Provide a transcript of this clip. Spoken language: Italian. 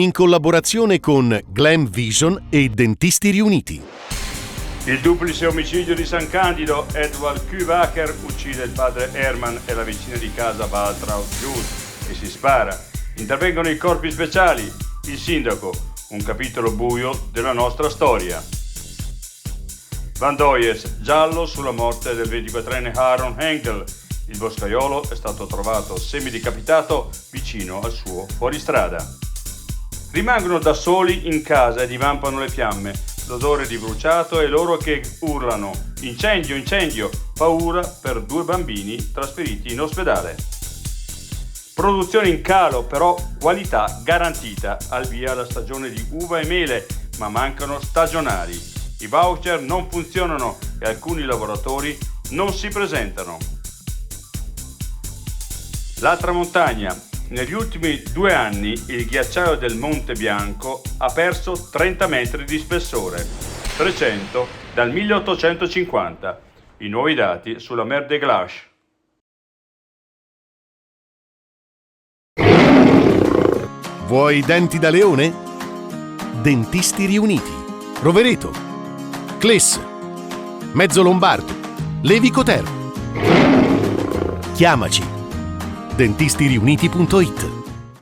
in collaborazione con Glam Vision e Dentisti Riuniti. Il duplice omicidio di San Candido, Edward Kübacher uccide il padre Hermann e la vicina di casa Waltraud e si spara. Intervengono i corpi speciali, il sindaco, un capitolo buio della nostra storia. Van Doyes, giallo sulla morte del 24enne Aaron Henkel. Il boscaiolo è stato trovato semidecapitato vicino al suo fuoristrada. Rimangono da soli in casa e divampano le fiamme, l'odore di bruciato e loro che urlano «Incendio, incendio!», paura per 2 bambini trasferiti in ospedale. Produzione in calo, però qualità garantita. Al via la stagione di uva e mele, ma mancano stagionali. I voucher non funzionano e alcuni lavoratori non si presentano. La tramontagna. Negli ultimi 2 anni il ghiacciaio del Monte Bianco ha perso 30 metri di spessore, 300 dal 1850. I nuovi dati sulla Mer de Glace. Vuoi denti da leone? Dentisti Riuniti. Rovereto, Cles, Mezzo Lombardo, Levico Terme. Chiamaci. dentisteriuniti.it